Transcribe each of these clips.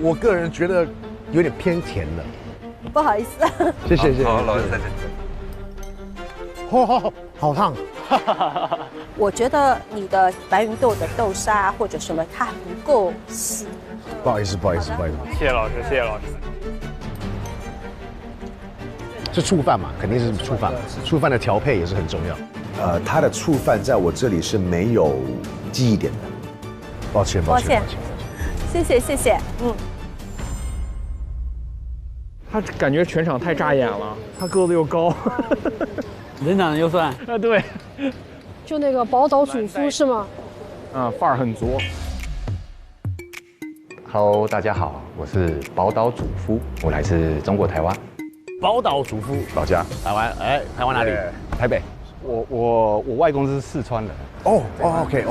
我个人觉得有点偏甜的。不好意思。谢谢。好，老师再见。好烫。我觉得你的白芸豆的豆沙或者什么，它不够细。不好意思。谢谢老师，谢谢老师。是醋饭嘛？肯定是醋饭。醋饭的调配也是很重要。它的醋饭在我这里是没有记忆点的。抱歉。谢谢。他感觉全场太扎眼了，他个子又高，人长得又帅。对，就那个宝岛主夫是吗？范儿很足。Hello， 大家好，我是宝岛主夫，我来自中国台湾。宝岛主夫，老家台湾，台湾哪里？台北。我外公是四川人。OK。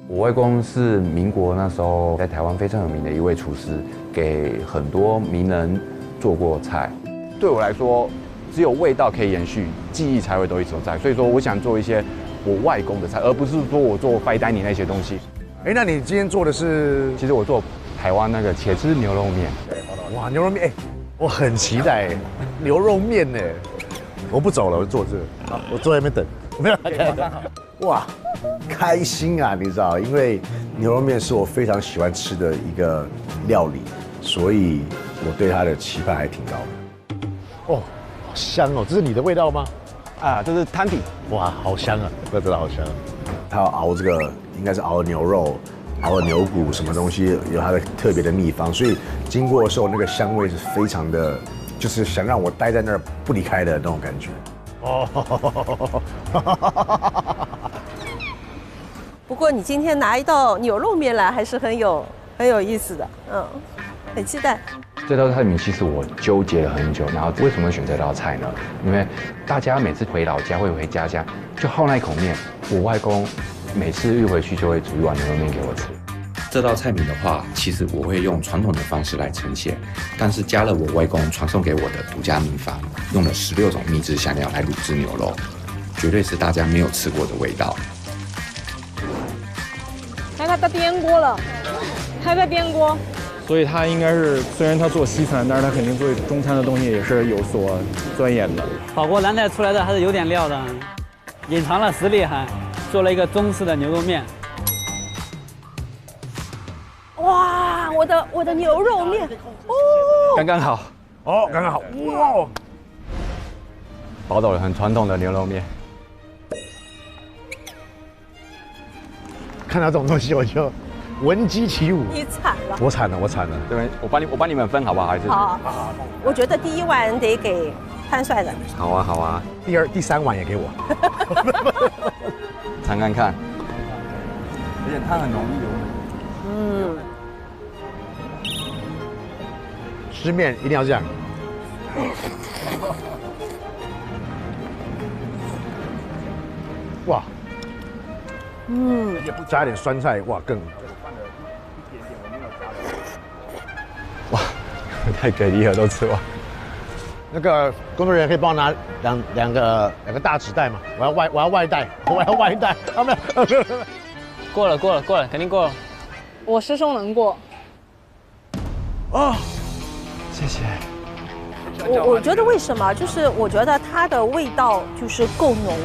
我外公是民国那时候在台湾非常有名的一位厨师，给很多名人做过菜。对我来说，只有味道可以延续，记忆才会都一直在。所以说，我想做一些我外公的菜，而不是说我做fine dining那些东西。那你今天做的是？其实我做台湾那个茄汁牛肉面。哇，牛肉面，我很期待牛肉面呢。我不走了，我坐这。好，我坐在那边等。没有，哇，开心啊！你知道，因为牛肉面是我非常喜欢吃的一个料理，所以我对它的期盼还挺高的。好香哦！这是你的味道吗？这是汤底。哇，好香啊！真的好香。它要熬这个，应该是熬牛肉、熬牛骨什么东西，有它的特别的秘方，所以经过的时候那个香味是非常的，就是想让我待在那儿不离开的那种感觉。不过你今天拿一道牛肉面来，还是很有意思的，很期待。这道菜名其实我纠结了很久，然后为什么选这道菜呢？因为大家每次回老家会回家乡，就好那一口面。我外公每次一回去就会煮一碗牛肉面给我吃。这道菜名的话，其实我会用传统的方式来呈现，但是加了我外公传送给我的独家秘方，用了16种秘制香料来卤制牛肉，绝对是大家没有吃过的味道。他颠锅了，他在颠锅。所以他应该是，虽然他做西餐，但是他肯定做中餐的东西也是有所钻研的。法国蓝带出来的还是有点料的，隐藏了实力还做了一个中式的牛肉面。哇，我的牛肉面，刚刚好。刚刚好。哇，宝岛人很传统的牛肉面。看到这种东西我就闻鸡起舞。你惨了。我惨了。对，我帮你们分好不好？还是好。我觉得第1碗得给潘帅的。好啊。第2、第3碗也给我。尝看看。而且它很浓郁。吃面一定要这样。哇。也不加一点酸菜，哇，更。哇，太给力了，都吃完。那个工作人员可以帮我拿两个大纸袋吗？我要外带。没有。过了，肯定过了。我师兄能过。谢谢。我觉得为什么？就是我觉得它的味道就是够浓，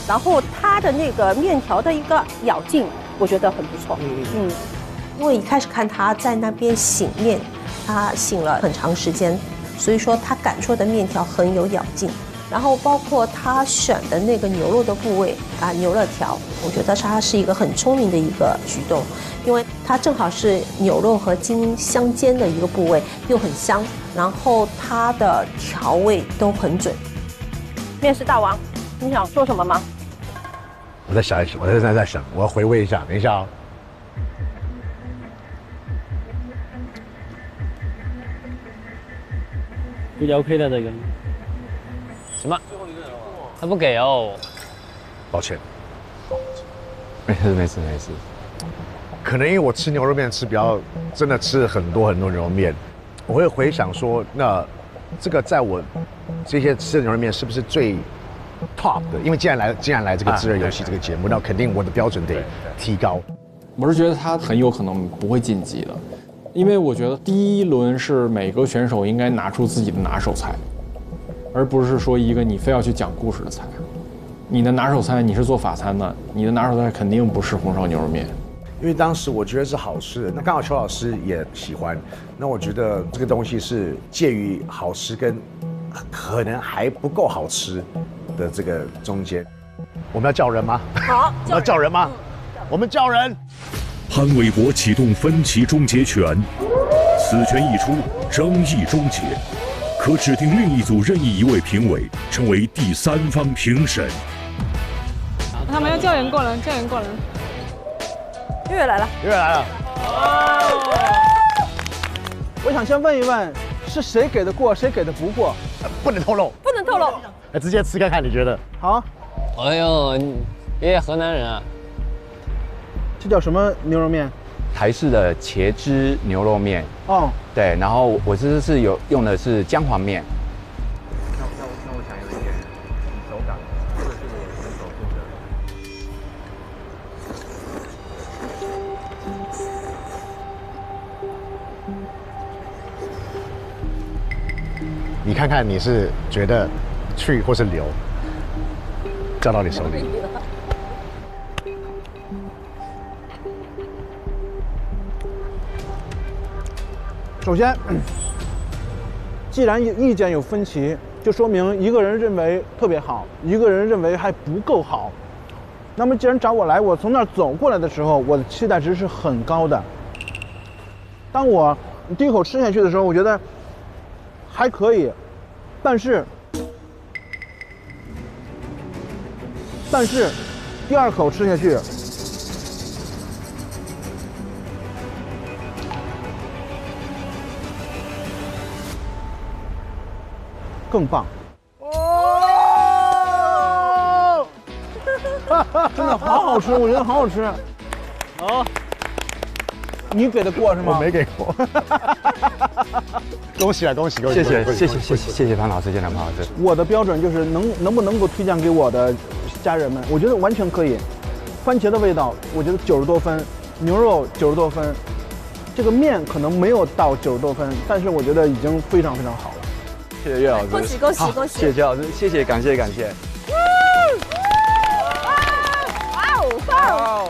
然后它的那个面条的一个咬劲，我觉得很不错。因为一开始看他在那边醒面，他醒了很长时间，所以说他擀出的面条很有咬劲。然后包括他选的那个牛肉的部位牛肋条，我觉得它是一个很聪明的一个举动，因为它正好是牛肉和筋相间的一个部位，又很香，然后它的调味都很准。面食大王，你想说什么吗？我再想一想，我在想，我要回味一下，等一下哦。比较 OK 的这个。什么？他不给哦。抱歉。没事。可能因为我吃牛肉面真的吃很多牛肉面，我会回想说，那这个在我这些吃的牛肉面是不是最 top 的？因为既然来这个炙热游戏这个节目，那肯定我的标准得提高。我是觉得他很有可能不会晋级的，因为我觉得第一轮是每个选手应该拿出自己的拿手菜，而不是说一个你非要去讲故事的菜。你的拿手菜你是做法餐的，你的拿手菜肯定不是红烧牛肉面。因为当时我觉得是好吃的，那刚好邱老师也喜欢，那我觉得这个东西是介于好吃跟可能还不够好吃的这个中间。我们要叫人吗？好，我们要叫人吗？我们叫人。潘玮柏启动分歧终结权，此权一出，争议终结，可指定另一组任意一位评委成为第三方评审。他们要叫人过来，叫人过来。月月来了，月月来了。我想先问一问，是谁给的过，谁给的不过？不能透露，不能透露。直接吃看看，你觉得？好。哎呦，爷爷河南人啊。这叫什么牛肉面？台式的茄汁牛肉面。哦。对，然后我这是用的是姜黄面。那我想有一点手感，这个是我亲手做你看看你是觉得去或是留，交到你手里。首先，既然意见有分歧，就说明一个人认为特别好，一个人认为还不够好。那么既然找我来，我从那儿走过来的时候，我的期待值是很高的。当我第一口吃下去的时候，我觉得还可以，但是第二口吃下去，更棒！哦，真的好好吃，我觉得好好吃。哦，你给的过是吗？我没给过。恭喜啊，恭喜！谢谢潘老师，谢谢潘老师。我的标准就是能不能够推荐给我的家人们，我觉得完全可以。番茄的味道，我觉得90多分，牛肉90多分，这个面可能没有到90多分，但是我觉得已经非常非常好了。谢谢岳老师，恭喜恭喜恭喜！谢谢岳老师，谢谢，感谢。哇哦！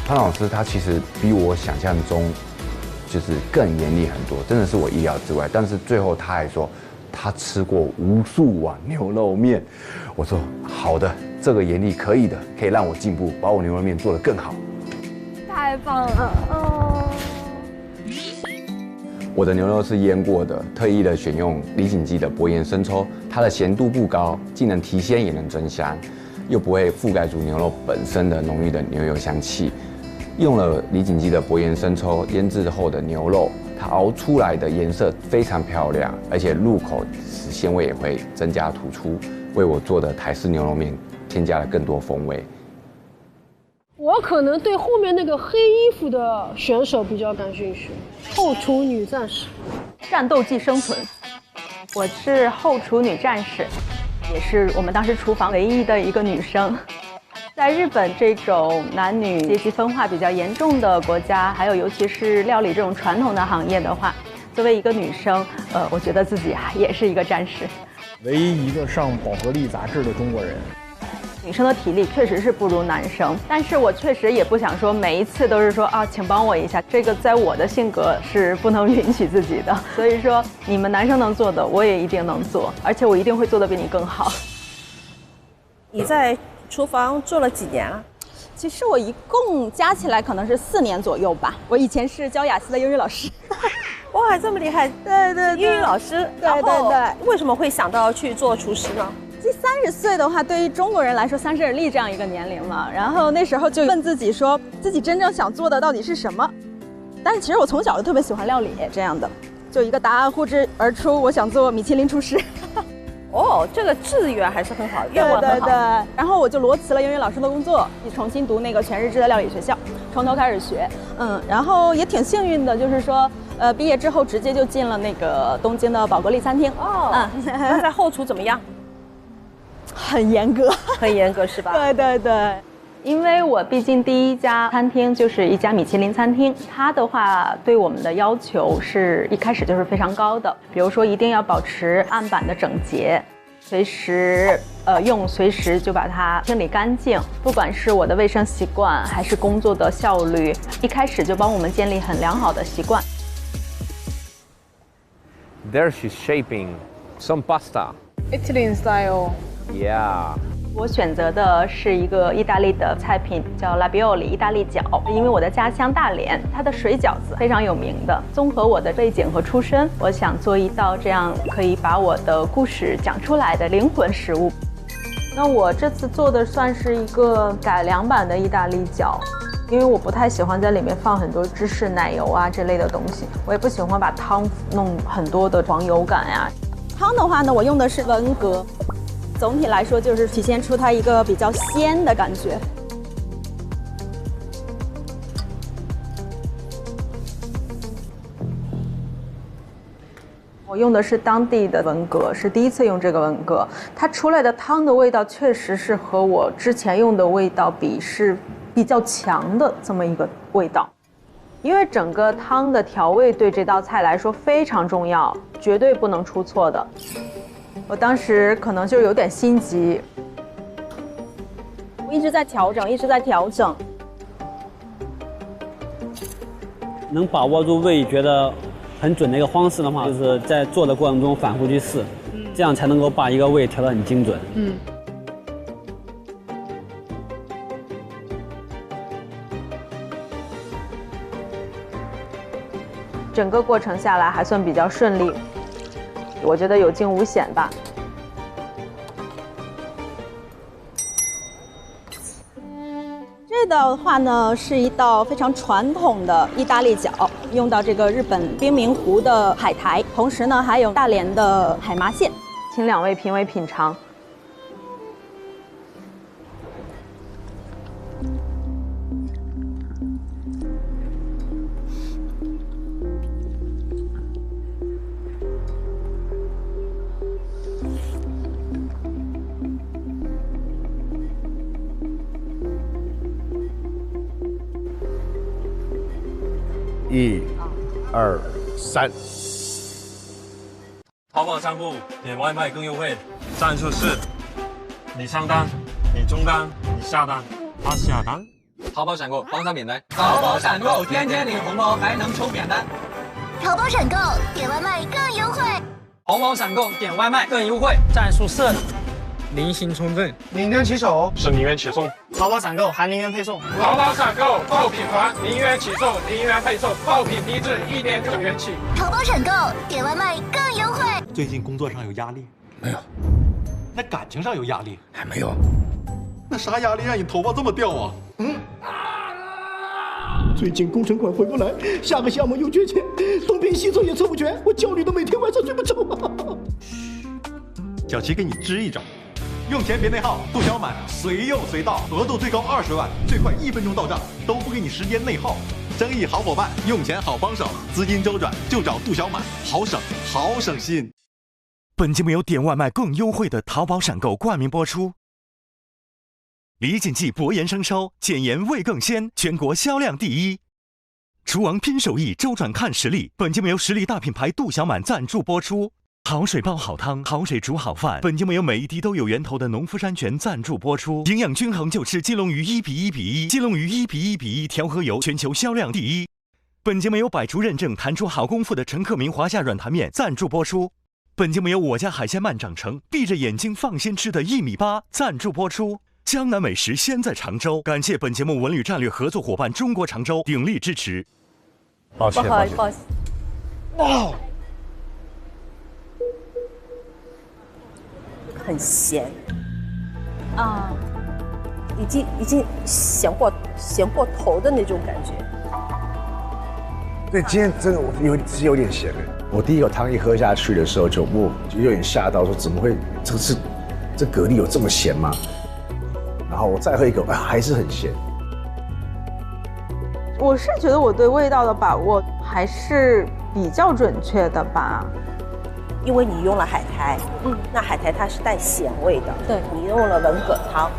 潘老师他其实比我想象中就是更严厉很多，真的是我意料之外。但是最后他还说他吃过无数碗牛肉面，我说好的，这个严厉可以的，可以让我进步，把我牛肉面做得更好。太棒了！哦。我的牛肉是腌过的，特意的选用李锦记的薄盐生抽，它的咸度不高，既能提鲜也能增香，又不会覆盖住牛肉本身的浓郁的牛油香气。用了李锦记的薄盐生抽腌制后的牛肉，它熬出来的颜色非常漂亮，而且入口时鲜味也会增加突出，为我做的台式牛肉面添加了更多风味。我可能对后面那个黑衣服的选手比较感兴趣，后厨女战士，战斗即生存。我是后厨女战士，也是我们当时厨房唯一的一个女生。在日本这种男女阶级分化比较严重的国家，还有尤其是料理这种传统的行业的话，作为一个女生，我觉得自己也是一个战士。唯一一个上饱和力杂志的中国人。女生的体力确实是不如男生，但是我确实也不想说每一次都是说啊，请帮我一下，这个在我的性格是不能允许自己的。所以说，你们男生能做的，我也一定能做，而且我一定会做得比你更好。你在厨房做了几年啊？其实我一共加起来可能是4年左右吧。我以前是教雅思的英语老师。哇，这么厉害！对，英语老师。对。为什么会想到去做厨师呢？这30岁的话，对于中国人来说，30而立这样一个年龄了。然后那时候就问自己说，自己真正想做的到底是什么？但是其实我从小就特别喜欢料理，这样的，就一个答案呼之而出，我想做米其林厨师。哦，这个志愿还是很好，愿望很好。对。然后我就裸辞了英语老师的工作，重新读那个全日制的料理学校，从头开始学。然后也挺幸运的，就是说，毕业之后直接就进了那个东京的宝格丽餐厅。哦，那在后厨怎么样？很严格，很严格是吧？对。因为我毕竟第一家餐厅就是一家米其林餐厅，它的话对我们的要求是一开始就是非常高的，比如说一定要保持案板的整洁，随时随时就把它清理干净，不管是我的卫生习惯还是工作的效率，一开始就帮我们建立很良好的习惯。There she's shaping some pasta. Italian style. Yeah. 我选择的是一个意大利的菜品，叫 Labioli 意大利饺。因为我的家乡大连，它的水饺子非常有名的。综合我的背景和出身，我想做一道这样可以把我的故事讲出来的灵魂食物。那我这次做的算是一个改良版的意大利饺，因为我不太喜欢在里面放很多芝士奶油啊这类的东西，我也不喜欢把汤弄很多的黄油感呀。汤的话呢，我用的是文蛤。总体来说，就是体现出它一个比较鲜的感觉。我用的是当地的文蛤，是第一次用这个文蛤，它出来的汤的味道确实是和我之前用的味道比是比较强的这么一个味道。因为整个汤的调味对这道菜来说非常重要，绝对不能出错的。我当时可能就有点心急，我一直在调整，一直在调整。能把握住味觉得很准的一个方式的话，就是在做的过程中反复去试，这样才能够把一个味调得很精准。整个过程下来还算比较顺利，我觉得有惊无险吧。这道的话呢，是一道非常传统的意大利饺，用到这个日本冰明湖的海苔，同时呢还有大连的海麻线，请两位评委品尝。1、2、3。淘宝商铺点外卖更优惠，战术是：你上单，你中单，你下单，他下单。淘宝闪购帮他免单，淘宝闪购天天领红包，还能抽免单。淘宝闪购点外卖更优惠，淘宝闪购点外卖更优惠。战术是：零星充赠，0元起手，是0元起送。淘宝闪购含0元配送。淘宝闪购爆品团0元起送，0元配送，爆品低至1.9元起。淘宝闪购点外卖更优惠。最近工作上有压力没有？那感情上有压力还没有？那啥压力让你头发这么掉啊？最近工程款回不来，下个项目又缺钱，东拼西凑也凑不全，我焦虑的每天晚上睡不着啊。小齐给你支一招，用钱别内耗，度小满随用随到，额度最高20万，最快1分钟到账，都不给你时间内耗。生意好伙伴，用钱好帮手，资金周转就找度小满，好省好省心。本节目由点外卖更优惠的淘宝闪购冠名播出。李锦记博盐生抽，简盐味更鲜，全国销量第1。厨王拼手艺，周转看实力。本节目由实力大品牌度小满赞助播出。好水煲好汤，好水煮好饭。本节目由每一滴都有源头的农夫山泉赞助播出。营养均衡就吃基隆鱼1:1:1，基隆鱼1:1:1调和油，全球销量第1。本节目由百厨认证弹出好功夫的陈克明华夏软坛面赞助播出。本节目由我家海鲜慢长成，闭着眼睛放心吃的1.8米赞助播出。江南美食先在常州，感谢本节目文旅战略合作伙伴中国常州鼎力支持。抱歉，不好意思。哇，很咸啊，已经咸过头的那种感觉。对，今天真的有点咸哎。我第一口汤一喝下去的时候，就有点吓到，说怎么会这蛤蜊有这么咸吗？然后我再喝一口，还是很咸。我是觉得我对味道的把握还是比较准确的吧。因为你用了海苔，那海苔它是带咸味的，对，你用了文蛤汤，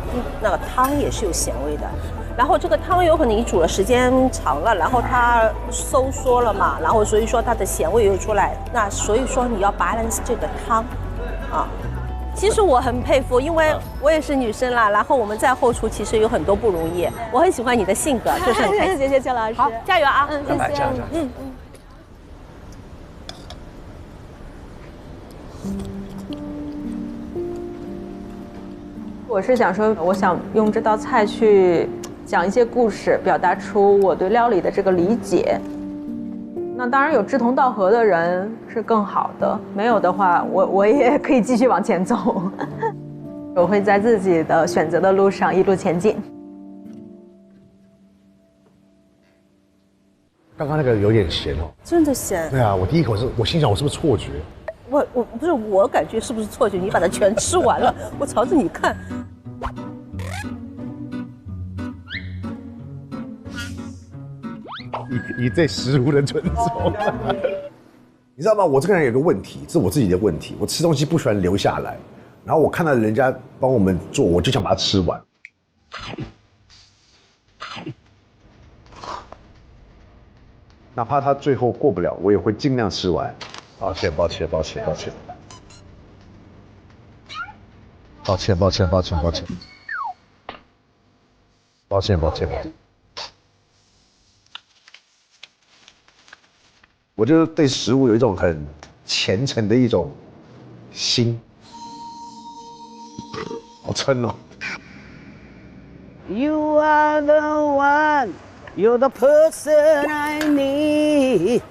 那个汤也是有咸味的。然后这个汤有可能你煮的时间长了，然后它收缩了嘛，然后所以说它的咸味又出来，那所以说你要 balance 这个汤，啊。其实我很佩服，因为我也是女生啦，然后我们在后厨其实有很多不容易。我很喜欢你的性格，就是很开心。谢谢邱老师，好，加油啊！谢谢。我是想说，我想用这道菜去讲一些故事，表达出我对料理的这个理解。那当然有志同道合的人是更好的，没有的话，我也可以继续往前走。我会在自己的选择的路上一路前进。刚刚那个有点咸哦，真的咸。对啊，我第一口我心想我是不是错觉？我不是我感觉是不是错觉？你把它全吃完了，我朝着你看。以对食物的尊重，你知道吗？我这个人有个问题，这是我自己的问题。我吃东西不喜欢留下来，然后我看到人家帮我们做，我就想把它吃完。哪怕他最后过不了，我也会尽量吃完。抱歉。抱歉。我就对食物有一种很虔诚的一种心，好撑哦。You are the one, you're the person I need.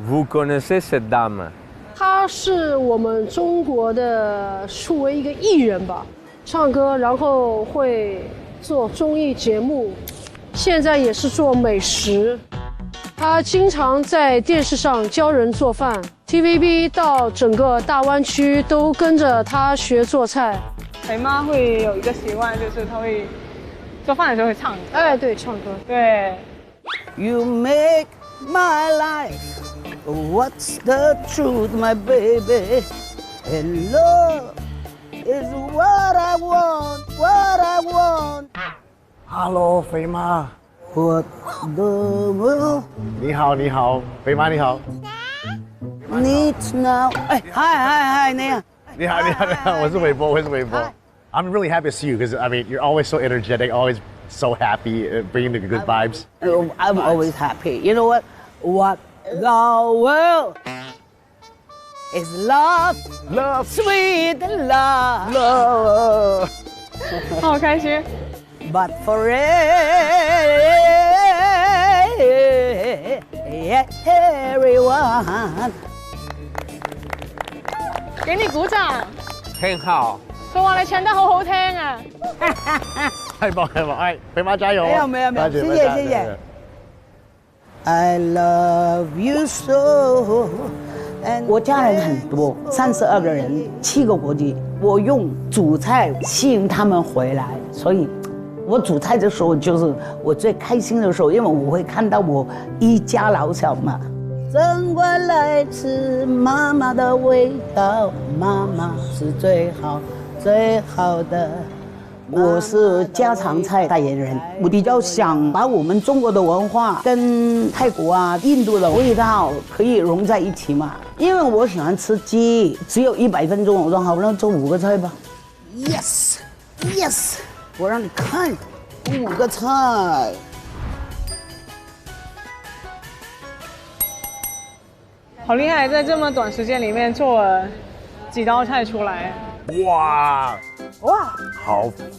Vous connaissez cette dame? 他是我们中国的数为一个艺人吧，唱歌，然后会做综艺节目，现在也是做美食。他经常在电视上教人做饭 ，TVB 到整个大湾区都跟着他学做菜。肥妈会有一个习惯，就是她会做饭的时候会唱歌。哎，对，唱歌。对。You make my life. What's the truth, my baby? And love is what I want, what I want. Hello， 肥妈。What the world? 你好，肥妈你好。Needs now. 哎，嗨，那样。你好，我是韦伯。I'm really happy to see you because I mean you're always so energetic, always so happy, bringing the good vibes. I'm always happy. You know what? What the world is love, sweet love. 好开心。But for everyone. 給你鼓掌。很好。佢話你唱得好好聽啊！太棒！哎，肥媽加油！沒有，謝謝。I love you so。我家人很多，32个人，7个国籍。我用煮菜吸引他们回来，所以我煮菜的时候就是我最开心的时候，因为我会看到我一家老小嘛。真快来吃妈妈的味道，妈妈是最好的。我是家常菜代言人，我比较想把我们中国的文化跟泰国啊、印度的味道可以融在一起嘛。因为我喜欢吃鸡，只有100分钟，我说好，那做5个菜吧。Yes， 我让你看5个菜。好厉害，在这么短时间里面做了几道菜出来。哇，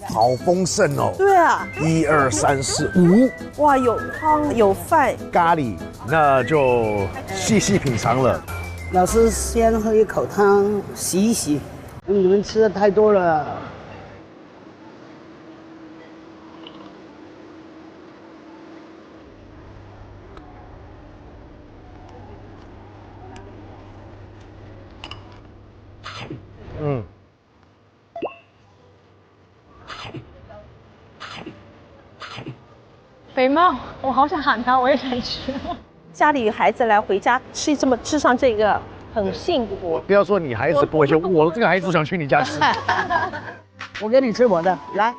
好丰盛哦。对啊，1、2、3、4、5。哇，有汤有饭，咖喱，那就细品尝了。老师先喝一口汤，洗一洗。你们吃的太多了。肥猫，我好想喊他，我也想吃。家里孩子来回家吃上这个，很幸福。不要说你孩子不会吃，我这个孩子想去你家吃。我给你吃我的，来，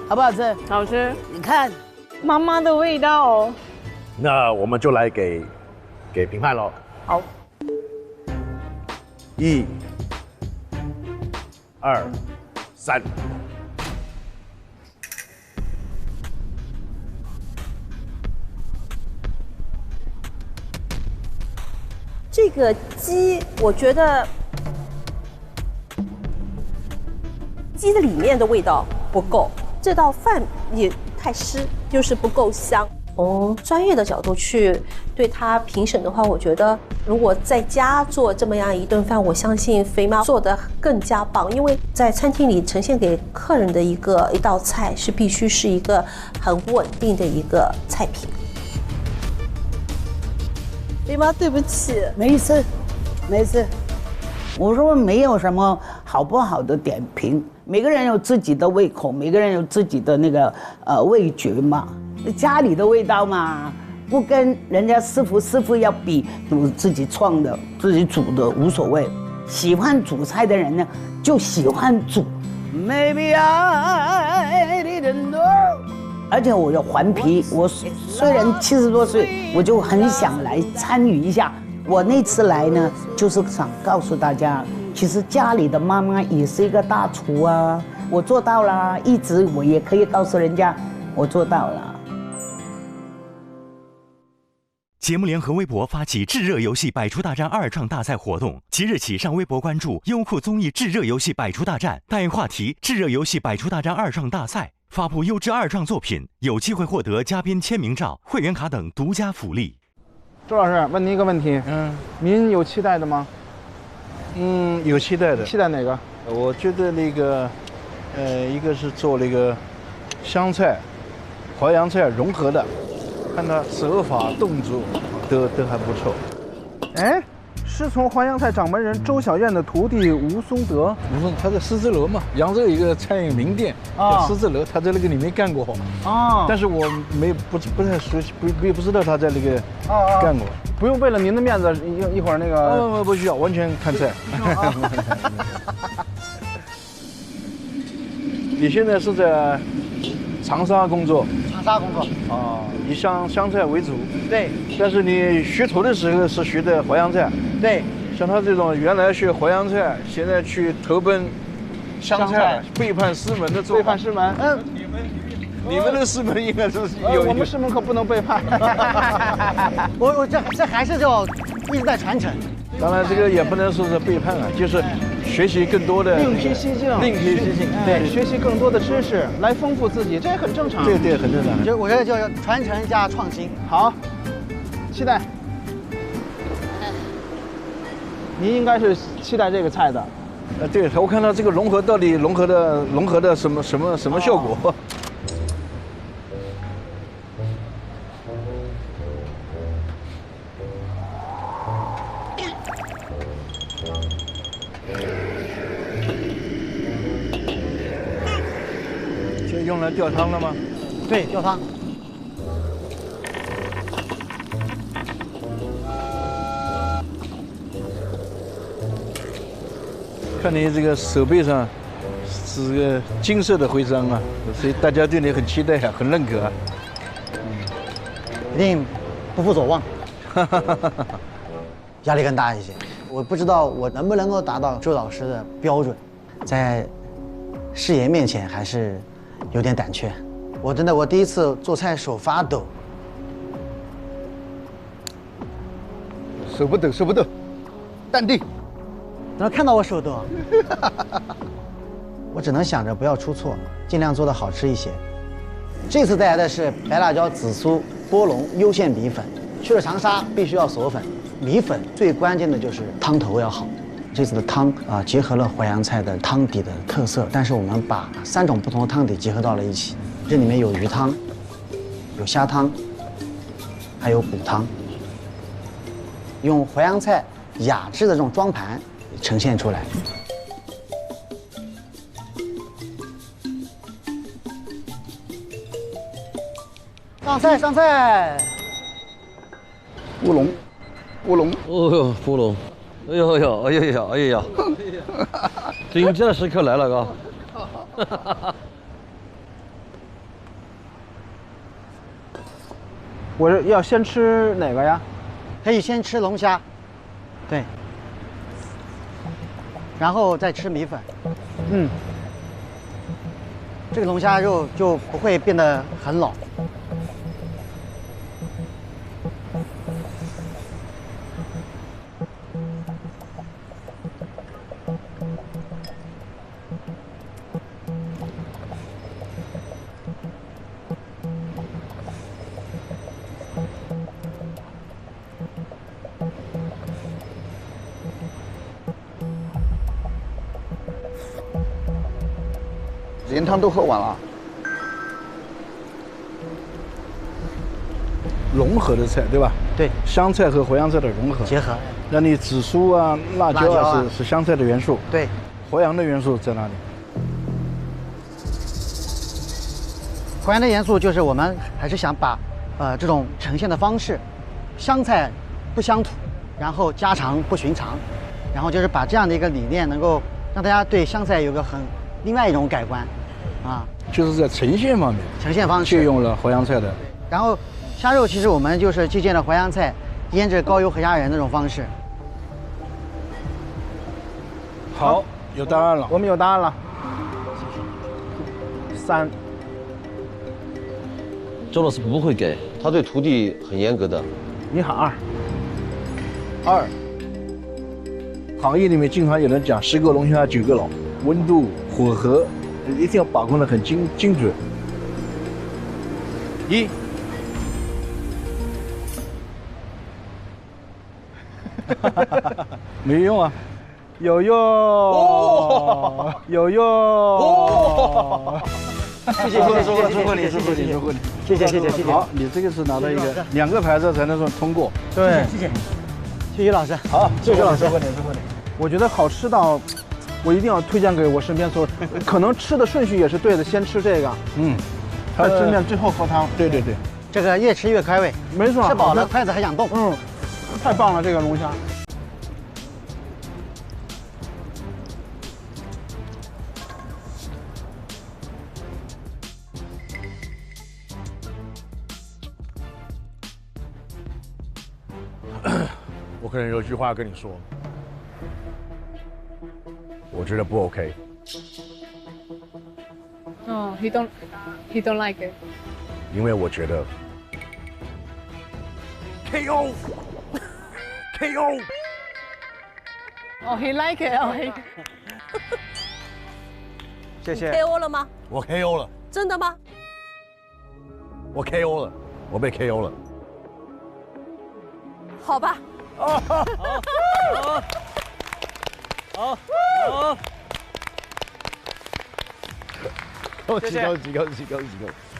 好不好吃？好吃。你看，妈妈的味道。那我们就来给评判喽。好。 1、2、3。这个鸡，我觉得鸡的里面的味道不够，这道饭也太湿，就是不够香。从专业的角度去对它评审的话，我觉得如果在家做这么样一顿饭，我相信肥妈做得更加棒，因为在餐厅里呈现给客人的一道菜是必须是一个很稳定的一个菜品。肥妈，对不起，没事，没事。我说没有什么好不好的点评，每个人有自己的胃口，每个人有自己的那个味觉嘛。家里的味道嘛，不跟人家师傅要比，我自己创的、自己煮的无所谓。喜欢煮菜的人呢，就喜欢煮。Maybe I didn't know。而且我有顽皮，我虽然70多岁，我就很想来参与一下。我那次来呢，就是想告诉大家，其实家里的妈妈也是一个大厨啊，我做到了，一直我也可以告诉人家，我做到了。节目联合微博发起炙热游戏百出大战2创大赛活动，即日起上微博关注优酷综艺炙热游戏百出大战，带话题炙热游戏百出大战2创大赛，发布优质2创作品，有机会获得嘉宾签名照、会员卡等独家福利。周老师，问您一个问题，您有期待的吗？有期待的。期待哪个？我觉得那个，一个是做那个湘菜、淮扬菜融合的，看他手法动作都还不错。哎，师从淮扬菜掌门人周小燕的徒弟吴松德。他在狮子楼嘛，扬州有一个餐饮名店叫狮子楼，他在那个里面干过。但是我不太熟悉，不知道他在那个干过。不用为了您的面子，一会儿那个。不需要，完全看菜。你现在是在长沙工作？长沙工作。以湘菜为主。对。但是你学徒的时候是学的淮扬菜。对。像他这种原来学淮扬菜，现在去投奔湘菜，背叛师门的做法。背叛师门。你们的师门应该是有。我们师门可不能背叛。我这还是就一直在传承。当然，这个也不能说是背叛啊，就是学习更多的。另辟蹊径。另辟蹊径。对，学习更多的知识来丰富自己，这也很正常。对，很正常。我觉得就是传承加创新。好，期待。您应该是期待这个菜的。对，我看到这个融合到底融合的什么效果？这用来吊汤了吗？对，吊汤。看你这个手背上是个金色的徽章啊，所以大家对你很期待啊，很认可啊。一定不负所望，压力更大一些。我不知道我能不能够达到周老师的标准，在师爷面前还是有点胆怯。我第一次做菜手发抖，手不抖，淡定。能看到我手抖，我只能想着不要出错，尽量做得好吃一些。这次带来的是白辣椒紫苏波龙优线米粉，去了长沙必须要锁粉，米粉最关键的就是汤头要好。这次的汤结合了淮扬菜的汤底的特色，但是我们把3种不同的汤底结合到了一起，这里面有鱼汤，有虾汤，还有骨汤，用淮扬菜雅致的这种装盘呈现出来。上菜！乌龙，乌龙。哦呦，乌龙。哎呦呦，哎呦呦，哎呀，顶级的时刻来了，哥。我要先吃哪个呀？可以先吃龙虾，对，然后再吃米粉。嗯，这个龙虾肉就不会变得很老。连汤都喝完了，融合的菜对吧？对，湘菜和淮扬菜的融合结合，让你紫苏啊、辣椒啊是湘菜的元素，对，淮扬的元素在哪里？淮扬的元素就是我们还是想把这种呈现的方式，湘菜不乡土，然后家常不寻常，然后就是把这样的一个理念能够让大家对湘菜有个另外一种改观。啊，就是在呈现方面，呈现方式借用了淮扬菜的。然后虾肉其实我们就是借鉴了淮扬菜腌制高油和虾仁那种方式。好，有答案了，我们有答案了。3。周老师不会给，他对徒弟很严格的。你喊2。行业里面经常有人讲10个龙虾9个老，温度火候。一定要把控得很精准。1。没用啊，有用，有用。谢谢，祝贺你，谢谢。好，你这个是拿到一个2个牌子才能说通过。对，谢谢老师。好，谢谢老师。祝贺你。我觉得好吃到。我一定要推荐给我身边所有，可能吃的顺序也是对的，先吃这个，它蒸面最后喝汤。对，这个越吃越开胃，没错，吃饱了筷子还想动。太棒了，这个龙虾。我可能有句话跟你说。我觉得不 OK。Oh, he don't like it. 因为我觉得 KO。Oh, he like it. Oh, he. 谢谢。KO 了吗？我 KO 了。真的吗？我 KO 了，我被 KO 了。好吧。好，恭喜！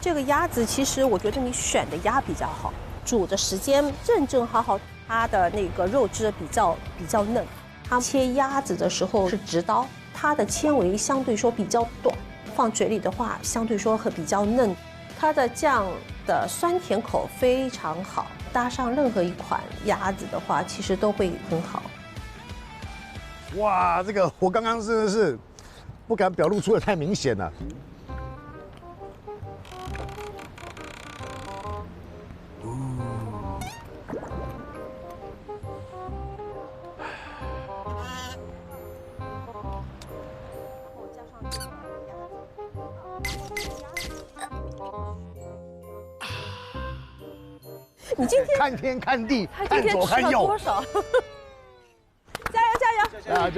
这个鸭子其实我觉得你选的鸭比较好，煮的时间正好，它的那个肉质比较嫩。它切鸭子的时候是直刀，它的纤维相对说比较短，放嘴里的话相对说会比较嫩。它的酱的酸甜口非常好，搭上任何一款鸭子的话，其实都会很好。哇，这个我刚刚真的是不敢表露出的太明显了。你今天看天看地，看左看右，多少？加油！看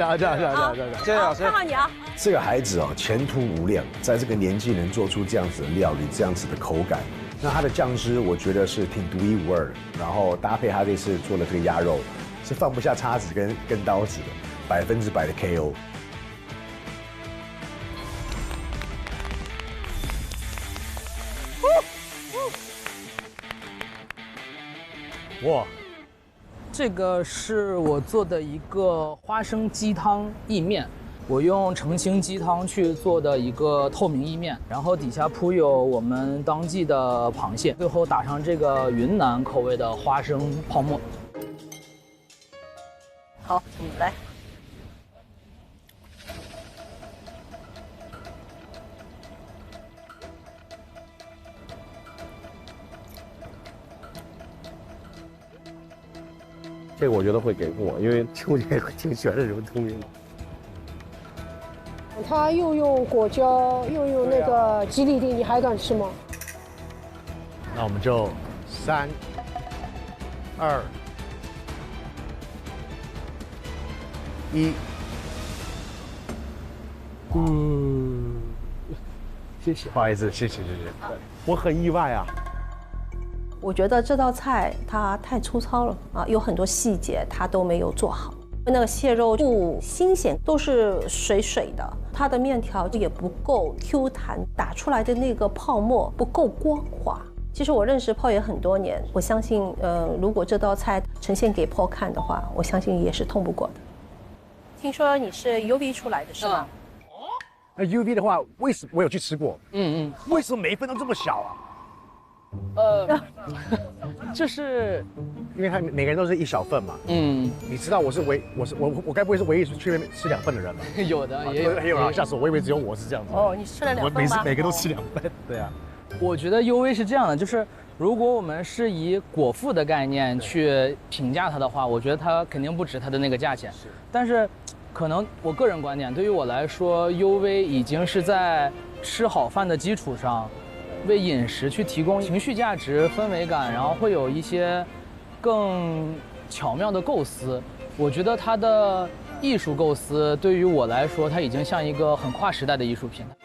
好你啊！这个孩子哦，前途无量，在这个年纪能做出这样子的料理，这样子的口感。那它的酱汁，我觉得是挺独一无二的。然后搭配他这次做的这个鸭肉，是放不下叉子跟刀子的，100%的 KO。哇！这个是我做的一个花生鸡汤意面，我用澄清鸡汤去做的一个透明意面，然后底下铺有我们当季的螃蟹，最后打上这个云南口味的花生泡沫。好，来。这个我觉得会给过，因为秋天挺喜欢这种东西的。他又用果胶，又用那个吉利丁，你还敢吃吗？那我们就3、2、1。谢谢，不好意思，谢谢。我很意外啊。我觉得这道菜它太粗糙了啊，有很多细节它都没有做好。那个蟹肉不新鲜，都是水水的，它的面条也不够 Q 弹，打出来的那个泡沫不够光滑。其实我认识 Paul 也很多年，我相信，如果这道菜呈现给 Paul 看的话，我相信也是通不过的。听说你是 UV 出来的是吗？UV 的话，为什么我有去吃过？为什么每一份都这么小啊？就是因为他每个人都是一小份嘛。你知道我该不会是唯一去那边吃2份的人吧？有的也有啊，吓死我！我以为只有我是这样子。哦，你吃了2份吗？我每个都吃2份。对啊。我觉得 UV 是这样的，就是如果我们是以果腹的概念去评价它的话，我觉得它肯定不值它的那个价钱。但是，可能我个人观点，对于我来说 ，UV 已经是在吃好饭的基础上，为饮食去提供情绪价值、氛围感，然后会有一些更巧妙的构思。我觉得它的艺术构思对于我来说，它已经像一个很跨时代的艺术品了。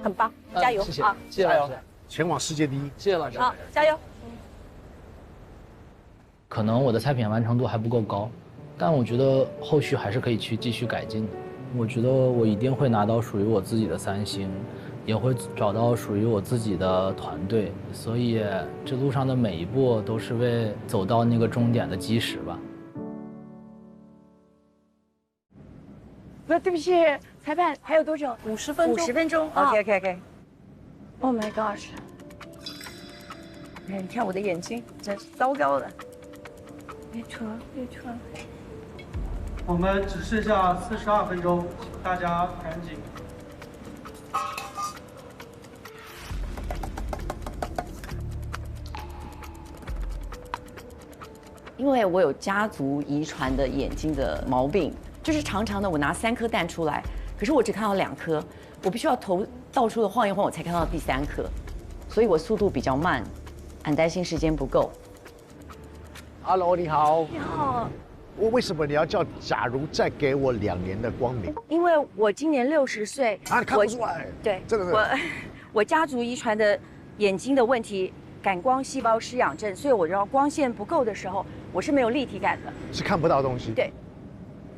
很棒，加油！谢谢，啊！谢谢老师，前往世界第一。谢谢老师。好，加油！可能我的菜品完成度还不够高，但我觉得后续还是可以去继续改进的。我觉得我一定会拿到属于我自己的3星。也会找到属于我自己的团队，所以这路上的每一步都是为走到那个终点的基石吧。不，对不起，裁判还有多久？50分钟。50分钟。OK。Oh my gosh！ 你看我的眼睛，真是糟糕的。别扯。我们只剩下42分钟，请大家赶紧。因为我有家族遗传的眼睛的毛病，就是常常呢，我拿3颗蛋出来，可是我只看到2颗，我必须要头到处的晃一晃，我才看到第3颗，所以我速度比较慢，很担心时间不够。Hello， 你好。你好。为什么你要叫假如再给我2年的光明？因为我今年60岁啊，你看不出来。对，真的我家族遗传的眼睛的问题。感光细胞失养症，所以我知道光线不够的时候，我是没有立体感的，是看不到东西。对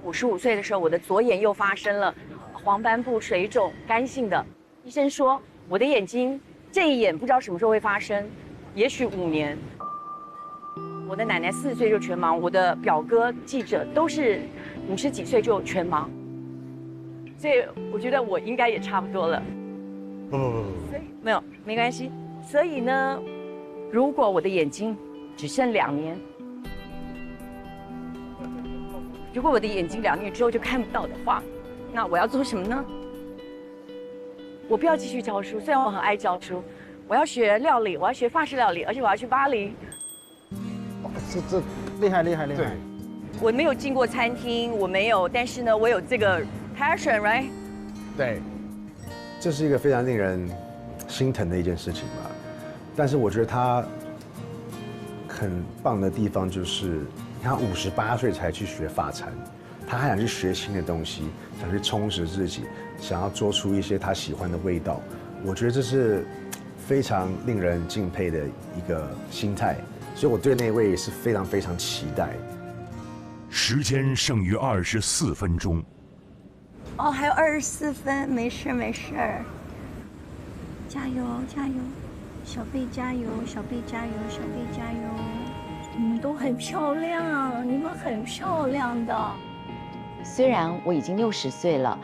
，55岁的时候，我的左眼又发生了黄斑部水肿，干性的。医生说我的眼睛这一眼不知道什么时候会发生，也许5年。我的奶奶40岁就全盲，我的表哥记者都是50几岁就全盲，所以我觉得我应该也差不多了。所以没关系。所以呢。如果我的眼睛只剩2年，如果我的眼睛2年之后就看不到的话，那我要做什么呢？我不要继续教书，虽然我很爱教书，我要学料理，我要学法式料理，而且我要去巴黎。这厉害。我没有进过餐厅，我没有，但是呢，我有这个 passion，right？ 对，这是一个非常令人心疼的一件事情吧。但是我觉得他很棒的地方就是，他58岁才去学法餐，他还想去学新的东西，想去充实自己，想要做出一些他喜欢的味道。我觉得这是非常令人敬佩的一个心态，所以我对那位也是非常非常期待。时间剩余24分钟。哦，还有24分，没事，加油！小贝加油！你们都很漂亮，你们很漂亮的。虽然我已经60岁了，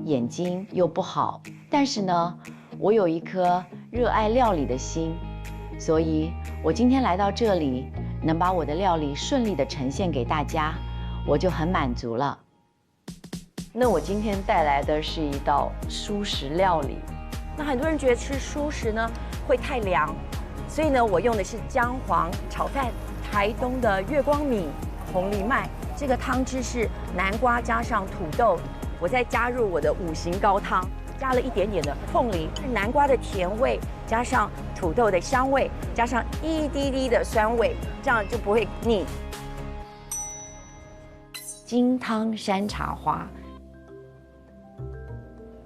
眼睛又不好，但是呢，我有一颗热爱料理的心，所以我今天来到这里，能把我的料理顺利的呈现给大家，我就很满足了。那我今天带来的是一道蔬食料理。那很多人觉得吃蔬食呢会太凉，所以呢，我用的是姜黄炒饭，台东的月光米、红藜麦。这个汤汁是南瓜加上土豆，我再加入我的5行高汤，加了一点点的凤梨，南瓜的甜味加上土豆的香味，加上一滴滴的酸味，这样就不会腻。金汤山茶花，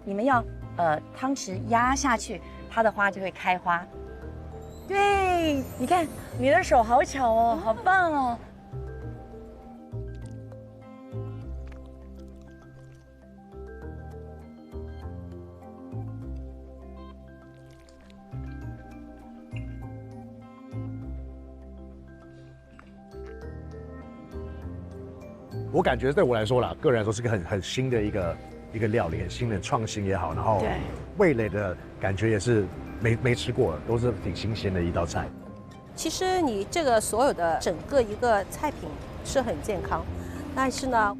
你们要汤匙压下去，它的花就会开花。对，你看你的手好巧哦，好棒哦。我感觉对我来说啦，个人来说是个很新的一个料理，很新的创新也好，然后味蕾的感觉也是没吃过，都是挺新鲜的一道菜。其实你这个所有的整个一个菜品是很健康，但是呢，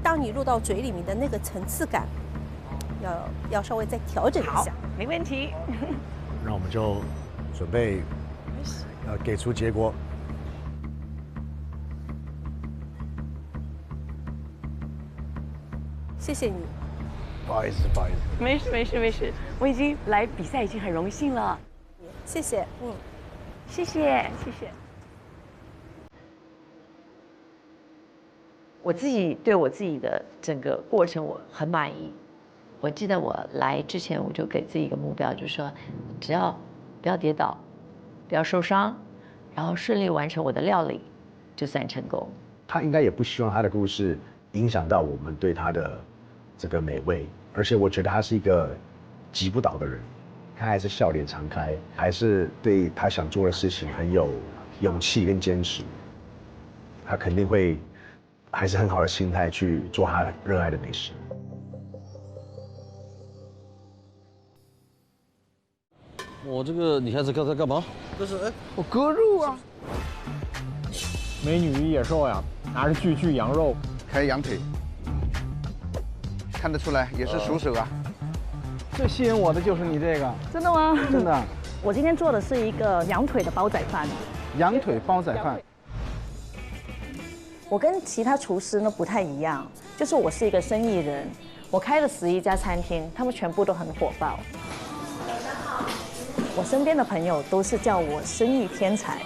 当你入到嘴里面的那个层次感，要稍微再调整一下。没问题。那我们就准备给出结果。谢谢你。不好意思，不好意思。没事没事没事，我已经来比赛已经很荣幸了。谢谢，谢谢谢谢。我自己对我自己的整个过程我很满意。我记得我来之前我就给自己一个目标，就是说只要不要跌倒，不要受伤，然后顺利完成我的料理，就算成功。他应该也不希望他的故事影响到我们对他的这个美味，而且我觉得他是一个击不倒的人，他还是笑脸常开，还是对他想做的事情很有勇气跟坚持，他肯定会还是很好的心态去做他热爱的美食。我这个你看这在干嘛？这是我割肉啊！美女与野兽呀，拿着巨羊肉，开羊腿，看得出来也是熟手啊。最吸引我的就是你这个。真的吗？真的。我今天做的是一个羊腿的煲仔饭。羊腿煲仔饭。我跟其他厨师呢不太一样，就是我是一个生意人，我开了11家餐厅，他们全部都很火爆。我身边的朋友都是叫我生意天才，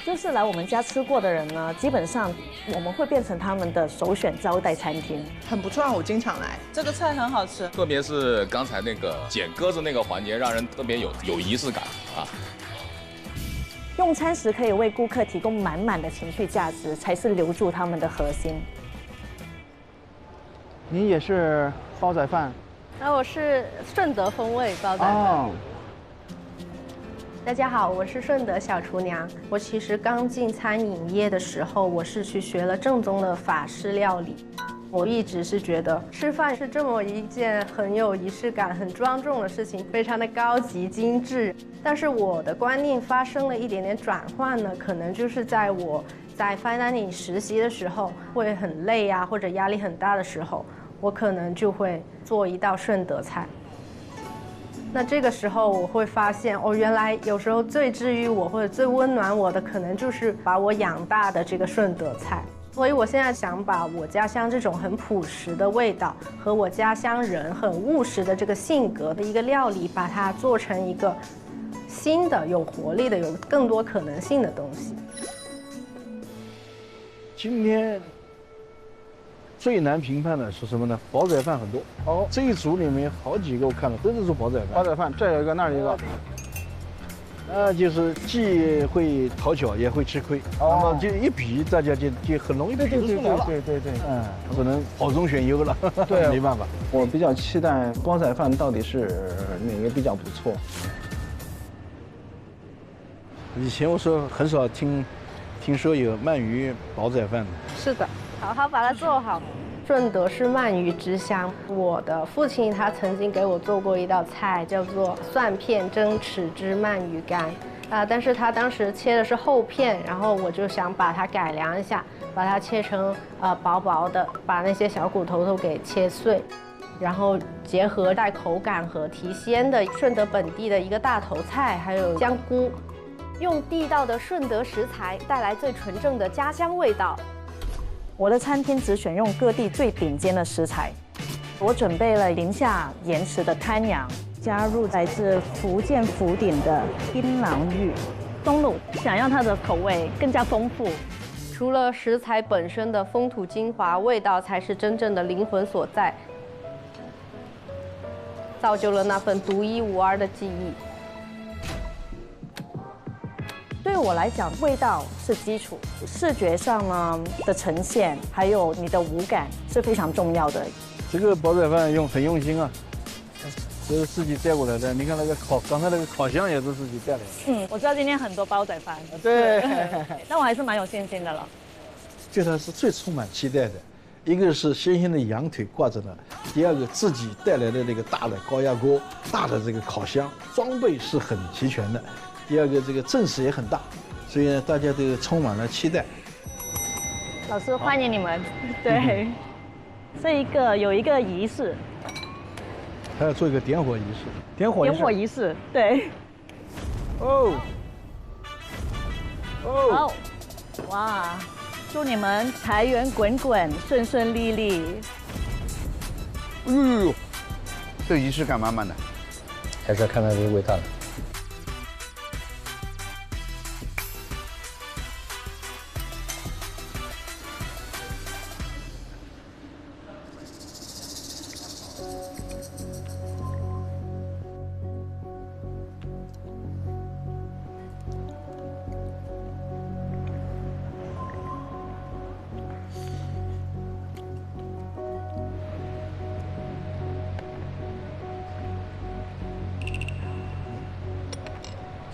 就是来我们家吃过的人呢，基本上我们会变成他们的首选招待餐厅。很不错，我经常来。这个菜很好吃，特别是刚才那个剪鸽子那个环节，让人特别有仪式感啊。用餐时可以为顾客提供满满的情绪价值，才是留住他们的核心。你也是煲仔饭？我是顺德风味煲仔饭。哦。大家好，我是顺德小厨娘。我其实刚进餐饮业的时候，我是去学了正宗的法式料理。我一直是觉得吃饭是这么一件很有仪式感、很庄重的事情，非常的高级精致。但是我的观念发生了一点点转换呢，可能就是在我在 fine dining 实习的时候，会很累啊，或者压力很大的时候，我可能就会做一道顺德菜。那这个时候我会发现，哦，原来有时候最治愈我或者最温暖我的，可能就是把我养大的这个顺德菜。所以我现在想把我家乡这种很朴实的味道和我家乡人很务实的这个性格的一个料理，把它做成一个新的、有活力的、有更多可能性的东西。今天最难评判的是什么呢？煲仔饭很多。哦，这一组里面好几个我看了都是做煲仔饭。煲仔饭这有一个那儿一个，就是既会讨巧也会吃亏。那么就一比，大家就很容易比出来了。对，可能好中选优了。对，没办法。我比较期待煲仔饭到底是哪个比较不错。以前我说很少听说有鳗鱼煲仔饭的。是的。好好把它做好。顺德是鳗鱼之乡，我的父亲他曾经给我做过一道菜，叫做蒜片蒸豉汁鳗鱼干。但是他当时切的是厚片，然后我就想把它改良一下，把它切成薄薄的，把那些小骨头都给切碎，然后结合带口感和提鲜的顺德本地的一个大头菜，还有香菇，用地道的顺德食材带来最纯正的家乡味道。我的餐厅只选用各地最顶尖的食材，我准备了宁夏盐池的滩羊，加入来自福建福鼎的槟榔芋，松露，想让它的口味更加丰富。除了食材本身的风土精华，味道才是真正的灵魂所在，造就了那份独一无二的记忆。对我来讲，味道是基础，视觉上呢的呈现，还有你的五感是非常重要的。这个煲仔饭很用心啊，这是自己带过来的。你看那个刚才那个烤箱也是自己带来的。我知道今天很多煲仔饭，对，但我还是蛮有信心的了。对它是最充满期待的，一个是新鲜的羊腿挂着呢，第二个自己带来的那个大的高压锅、大的这个烤箱，装备是很齐全的。第二个，这个阵势也很大，所以呢，大家都充满了期待。老师，欢迎你们。对，有一个仪式，还要做一个点火仪式。点火仪式，对。哦。好，哇！祝你们财源滚滚，顺顺利利。呦，这仪式感满满的。还是要看它这个味道的。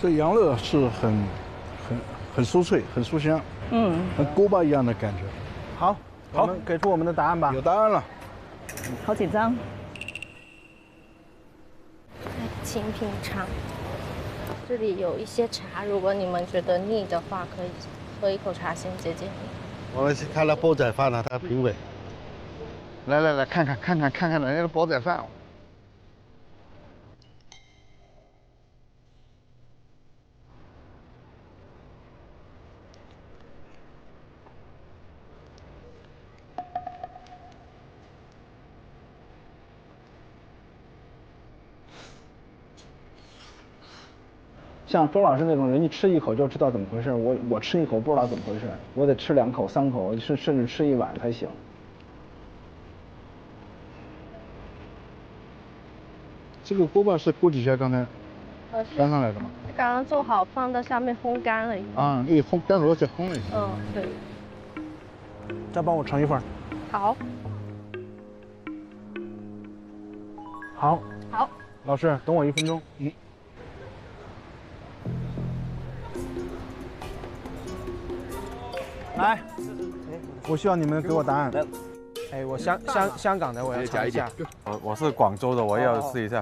这羊肉是很酥脆，很酥香，跟锅巴一样的感觉。好，我们给出我们的答案吧。有答案了。好紧张。请品尝，这里有一些茶，如果你们觉得腻的话，可以喝一口茶先解解腻。我们去看了煲仔饭了，他评委。来，看看人家的煲仔饭。像周老师那种人，一吃一口就知道怎么回事。我吃一口不知道怎么回事，我得吃2口3口，甚至吃一碗才行。这个锅巴是锅底下刚才翻上来的吗？刚刚做好，放到下面烘干了。啊，对，烘干了再烘了一下。对。再帮我盛一份。好。好。好。老师，等我1分钟。来，我需要你们给我答案。哎，我香港的，我要尝一下。我是广州的，我也要试一下。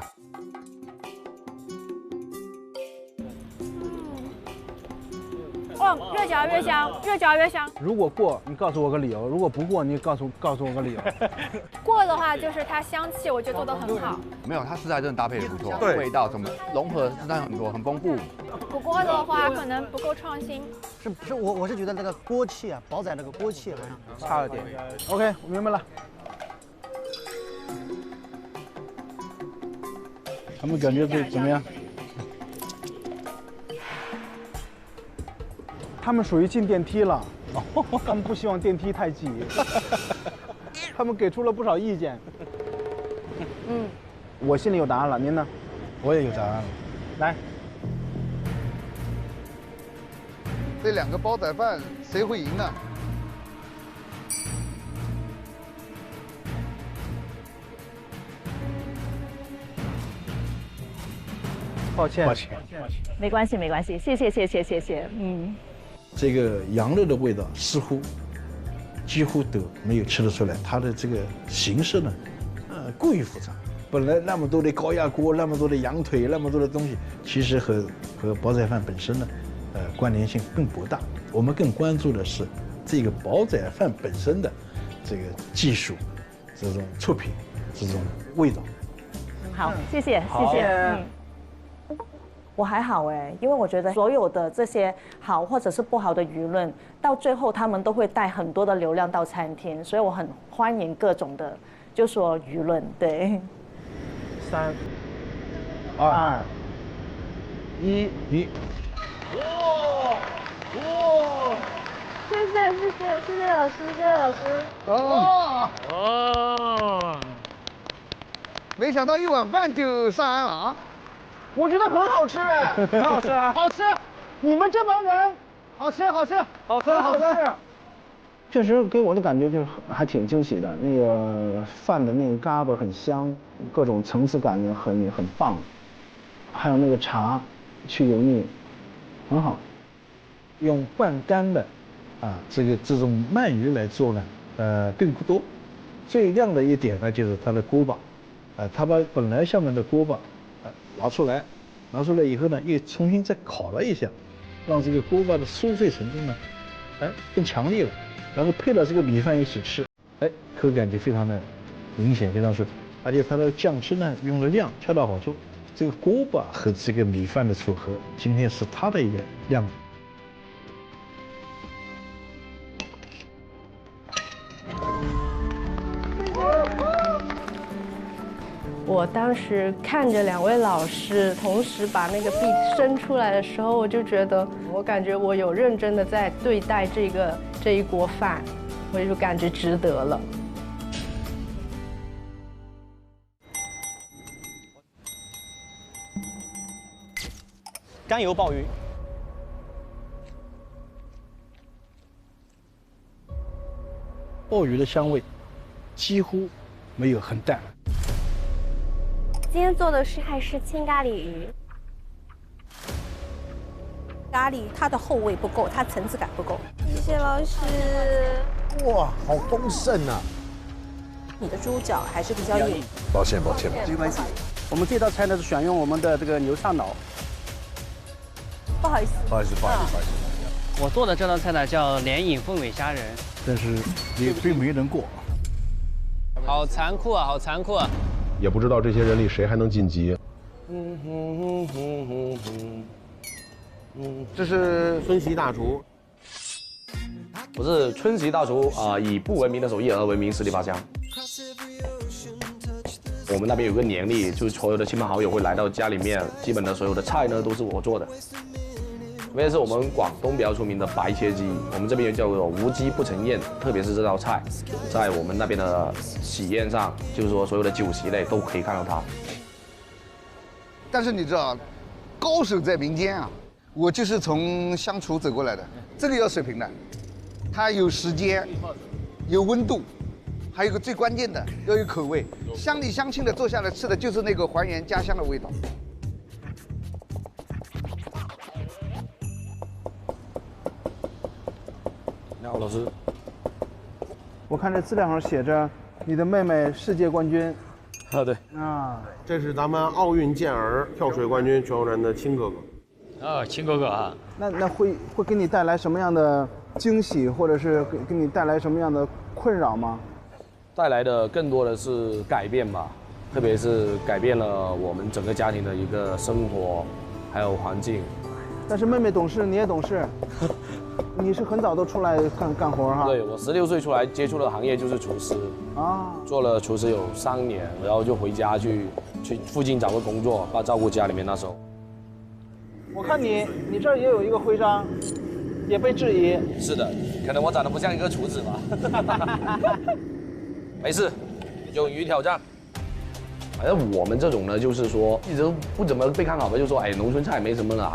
哦，越嚼越香，越嚼越香。如果过，你告诉我个理由；如果不过，你告诉我个理由。过的话，就是它香气，我觉得做得很好。没有，它食材真的搭配的不错，味道什么融合食材很多，很丰富。不过的话，可能不够创新。是，我是觉得那个锅气啊，煲仔那个锅气好像差了点。OK， 我明白了。他们感觉怎么样？他们属于进电梯了，他们不希望电梯太挤，他们给出了不少意见。我心里有答案了，您呢？我也有答案了。来，这2个煲仔饭谁会赢呢？抱歉，没关系，谢谢。这个羊肉的味道似乎几乎都没有吃得出来，它的这个形式呢，过于复杂，本来那么多的高压锅，那么多的羊腿，那么多的东西，其实和煲仔饭本身呢，关联性并不大。我们更关注的是这个煲仔饭本身的这个技术、这种出品、这种味道。好，谢谢，谢谢。我还好哎，因为我觉得所有的这些好或者是不好的舆论，到最后他们都会带很多的流量到餐厅，所以我很欢迎各种的，就说舆论。对。3、2、1。哇！谢谢老师，谢谢老师。哦，没想到一碗饭就上岸了啊！我觉得很好吃哎，很好吃啊，好吃！你们这帮人，好吃。确实给我的感觉就是还挺惊喜的，那个饭的那个嘎巴很香，各种层次感很棒，还有那个茶去油腻，很好。用半干的这种鳗鱼来做呢，并不多。最亮的一点呢，就是它的锅巴，它把本来下面的锅巴拿出来以后呢，又重新再烤了一下，让这个锅巴的酥脆程度呢，更强烈了。然后配了这个米饭一起吃，口感就非常的明显，非常顺。而且它的酱汁呢，用的量恰到好处。这个锅巴和这个米饭的组合，今天是它的一个亮点。我当时看着2位老师同时把那个币伸出来的时候，我就觉得，我感觉我有认真的在对待这一锅饭，我就感觉值得了。甘油鲍鱼，鲍鱼的香味几乎没有，很淡。今天做的是海式青咖喱鱼，咖喱它的厚味不够，它层次感不够。谢谢老师。哇，好丰盛啊！你的猪脚还是比较硬。抱歉。没关系。我们这道菜呢是选用我们的这个牛上脑。不好意思。我做的这道菜呢叫莲影凤尾虾仁，但是也并没人过。好残酷啊！也不知道这些人里谁还能晋级。这是春熙大厨。我是春熙大厨以不文明的手艺而闻名十里八乡。我们那边有个年例，就是所有的亲朋好友会来到家里面，基本的所有的菜呢都是我做的。特别是我们广东比较出名的白切鸡，我们这边叫做无鸡不成宴，特别是这道菜，在我们那边的喜宴上，就是说所有的酒席类都可以看到它。但是你知道，高手在民间啊，我就是从湘厨走过来的，这个要水平的，它有时间，有温度，还有个最关键的要有口味，乡里乡亲的坐下来吃的就是那个还原家乡的味道。老师，我看这资料上写着你的妹妹世界冠军。对。这是咱们奥运健儿跳水冠军全国人的亲哥哥。亲哥哥啊。那会给你带来什么样的惊喜，或者是给你带来什么样的困扰吗？带来的更多的是改变吧，特别是改变了我们整个家庭的一个生活，还有环境。但是妹妹懂事，你也懂事。你是很早都出来干活哈？对，我16岁出来接触的行业就是厨师做了厨师有3年，然后就回家去附近找个工作，照顾家里面那时候。我看你这儿也有一个徽章，也被质疑。是的，可能我长得不像一个厨子吧。没事，勇于挑战。反正我们这种呢，就是说一直不怎么被看好的，就说农村菜没什么了，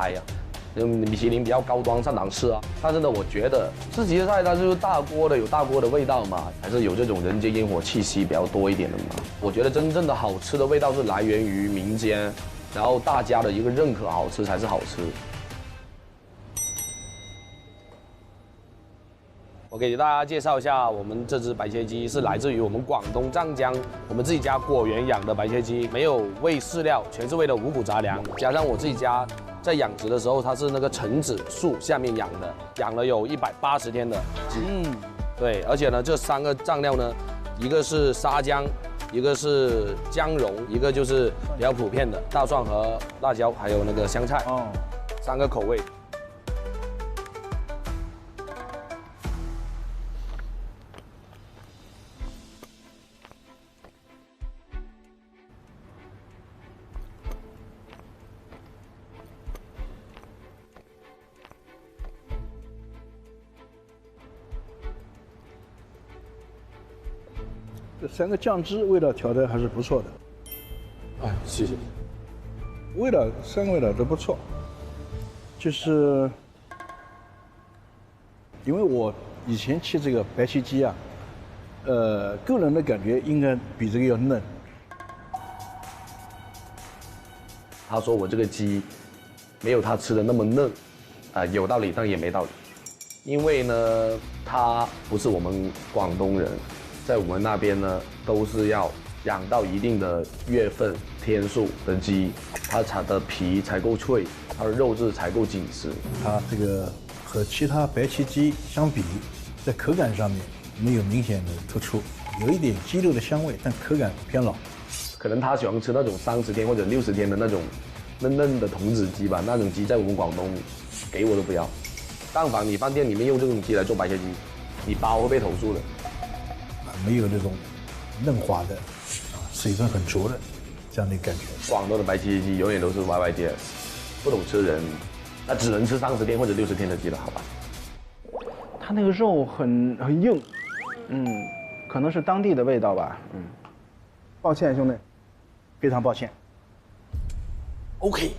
米其林比较高端上档次啊。但是呢，我觉得自己的菜它就是大锅的，有大锅的味道嘛，还是有这种人间烟火气息比较多一点的嘛。我觉得真正的好吃的味道是来源于民间，然后大家的一个认可，好吃才是好吃。我给大家介绍一下，我们这只白切鸡是来自于我们广东湛江我们自己家果园养的白切鸡，没有喂饲料，全是喂的五谷杂粮，加上我自己家在养殖的时候，它是那个橙子树下面养的，养了有180天的鸡。对，而且呢，这3个酱料呢，一个是沙姜，一个是姜蓉，一个就是比较普遍的大蒜和辣椒，还有那个香菜，3个口味。这3个酱汁味道调的还是不错的。哎，谢谢。味道3个味道都不错，就是因为我以前切这个白切鸡啊，个人的感觉应该比这个要嫩。他说我这个鸡没有他吃的那么嫩，有道理，但也没道理，因为呢，他不是我们广东人。在我们那边呢，都是要养到一定的月份、天数的鸡，它的皮才够脆，它的肉质才够紧实。它这个和其他白切鸡相比，在口感上面没有明显的突出，有一点鸡肉的香味，但口感偏老。可能他喜欢吃那种30天或者60天的那种嫩嫩的童子鸡吧，那种鸡在我们广东给我都不要。但凡你饭店里面用这种鸡来做白切鸡，你包会被投诉的。没有那种嫩滑的，水分很足的这样的感觉。广东的白切鸡永远都是 YYDS， 不懂吃人，那只能吃30天或者60天的鸡了，好吧？它那个肉很硬，可能是当地的味道吧，抱歉兄弟，非常抱歉。OK。